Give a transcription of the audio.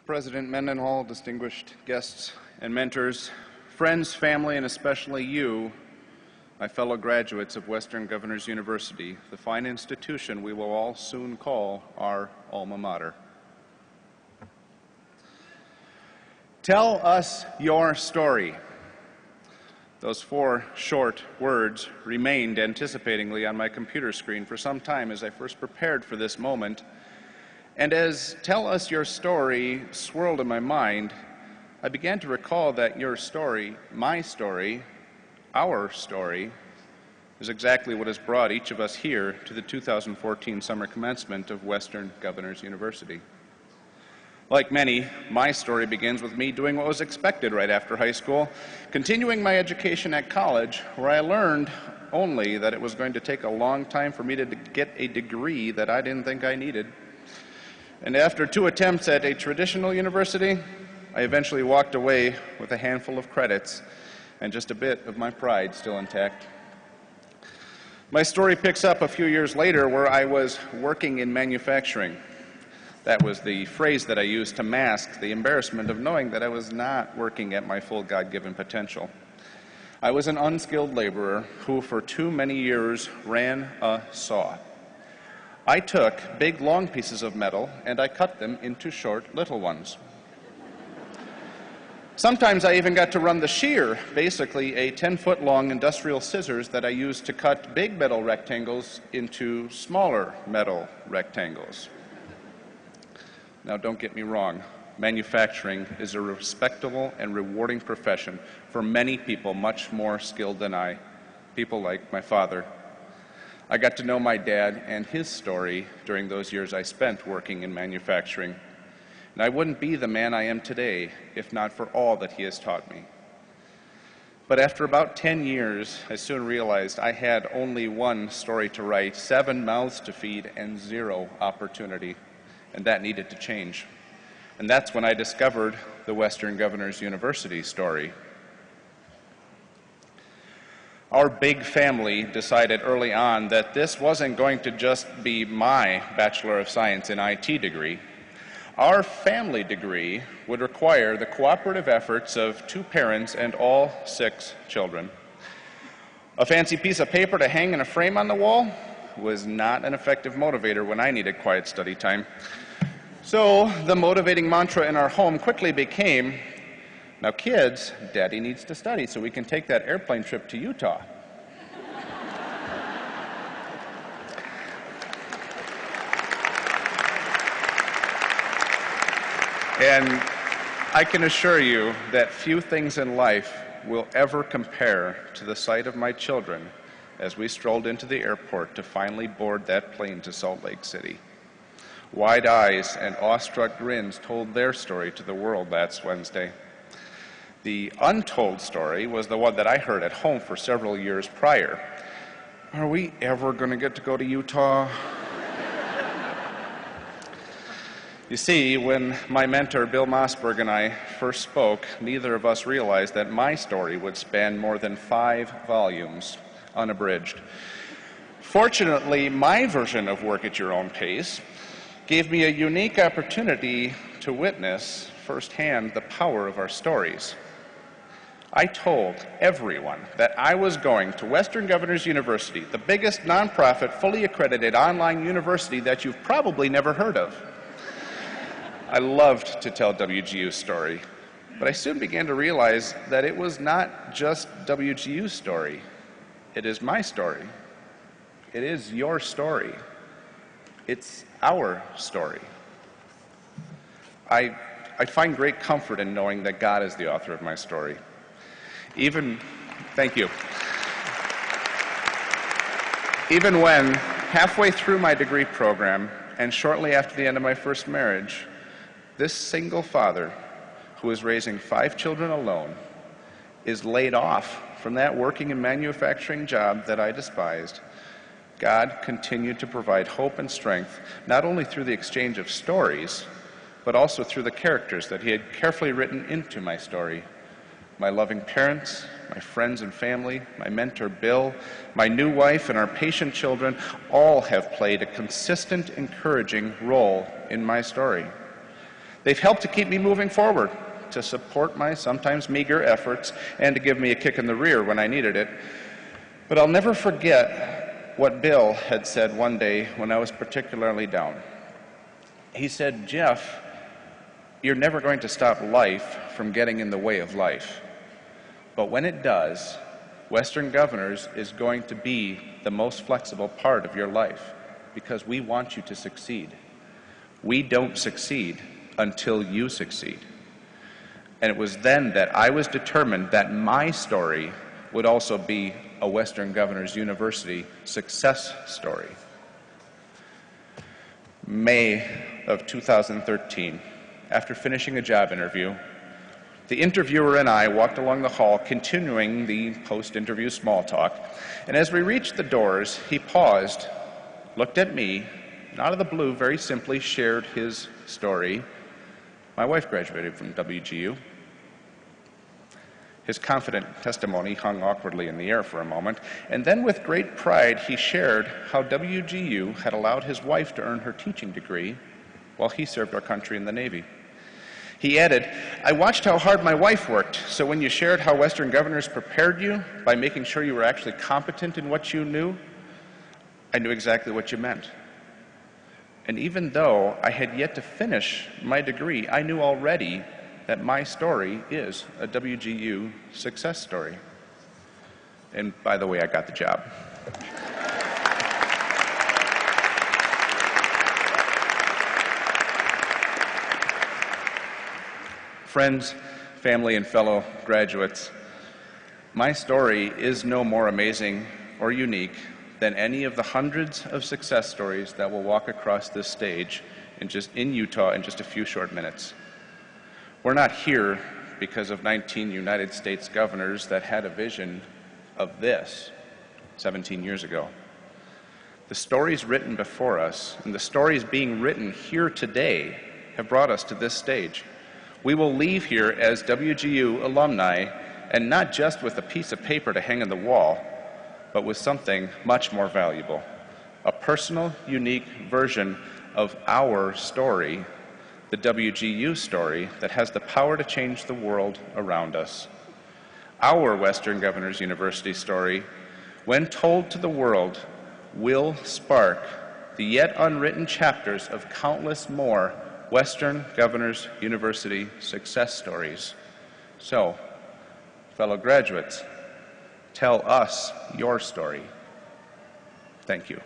President Mendenhall, distinguished guests and mentors, friends, family, and especially you, my fellow graduates of Western Governors University, the fine institution we will all soon call our alma mater. Tell us your story. Those 4 short words remained anticipatingly on my computer screen for some time as I first prepared for this moment. And as "tell us your story" swirled in my mind, I began to recall that your story, my story, our story, is exactly what has brought each of us here to the 2014 summer commencement of Western Governors University. Like many, my story begins with me doing what was expected right after high school, continuing my education at college, where I learned only that it was going to take a long time for me to get a degree that I didn't think I needed. And after 2 attempts at a traditional university, I eventually walked away with a handful of credits and just a bit of my pride still intact. My story picks up a few years later where I was working in manufacturing. That was the phrase that I used to mask the embarrassment of knowing that I was not working at my full God-given potential. I was an unskilled laborer who for too many years ran a saw. I took big, long pieces of metal and I cut them into short, little ones. Sometimes I even got to run the shear, basically a 10-foot-long industrial scissors that I used to cut big metal rectangles into smaller metal rectangles. Now, don't get me wrong. Manufacturing is a respectable and rewarding profession for many people much more skilled than I, people like my father. I got to know my dad and his story during those years I spent working in manufacturing. And I wouldn't be the man I am today if not for all that he has taught me. But after about 10 years, I soon realized I had only one story to write, 7 mouths to feed, and 0 opportunity. And that needed to change. And that's when I discovered the Western Governors University story. Our big family decided early on that this wasn't going to just be my Bachelor of Science in IT degree. Our family degree would require the cooperative efforts of 2 parents and all 6 children. A fancy piece of paper to hang in a frame on the wall was not an effective motivator when I needed quiet study time. So the motivating mantra in our home quickly became, "Now kids, Daddy needs to study so we can take that airplane trip to Utah." And I can assure you that few things in life will ever compare to the sight of my children as we strolled into the airport to finally board that plane to Salt Lake City. Wide eyes and awestruck grins told their story to the world last Wednesday. The untold story was the one that I heard at home for several years prior. Are we ever going to get to go to Utah? You see, when my mentor, Bill Mossberg, and I first spoke, neither of us realized that my story would span more than 5 volumes, unabridged. Fortunately, my version of Work at Your Own Pace gave me a unique opportunity to witness firsthand the power of our stories. I told everyone that I was going to Western Governors University, the biggest nonprofit, fully accredited online university that you've probably never heard of. I loved to tell WGU's story, but I soon began to realize that it was not just WGU's story. It is my story. It is your story. It's our story. I find great comfort in knowing that God is the author of my story. Thank you. Even when, halfway through my degree program and shortly after the end of my first marriage, this single father, who is raising 5 children alone, is laid off from that working and manufacturing job that I despised, God continued to provide hope and strength, not only through the exchange of stories, but also through the characters that he had carefully written into my story. My loving parents, my friends and family, my mentor Bill, my new wife, and our patient children all have played a consistent, encouraging role in my story. They've helped to keep me moving forward, to support my sometimes meager efforts, and to give me a kick in the rear when I needed it. But I'll never forget what Bill had said one day when I was particularly down. He said, "Jeff, you're never going to stop life from getting in the way of life. But when it does, Western Governors is going to be the most flexible part of your life because we want you to succeed. We don't succeed until you succeed." And it was then that I was determined that my story would also be a Western Governors University success story. May of 2013, after finishing a job interview, the interviewer and I walked along the hall, continuing the post-interview small talk, and as we reached the doors, he paused, looked at me, and out of the blue, very simply shared his story. My wife graduated from WGU. His confident testimony hung awkwardly in the air for a moment, and then with great pride, he shared how WGU had allowed his wife to earn her teaching degree while he served our country in the Navy. He added, "I watched how hard my wife worked, so when you shared how Western Governors prepared you by making sure you were actually competent in what you knew, I knew exactly what you meant. And even though I had yet to finish my degree, I knew already that my story is a WGU success story." And by the way, I got the job. Friends, family, and fellow graduates, my story is no more amazing or unique than any of the hundreds of success stories that will walk across this stage in Utah in just a few short minutes. We're not here because of 19 United States governors that had a vision of this 17 years ago. The stories written before us and the stories being written here today have brought us to this stage. We will leave here as WGU alumni, and not just with a piece of paper to hang on the wall, but with something much more valuable, a personal, unique version of our story, the WGU story that has the power to change the world around us. Our Western Governors University story, when told to the world, will spark the yet unwritten chapters of countless more Western Governors University success stories. So, fellow graduates, tell us your story. Thank you.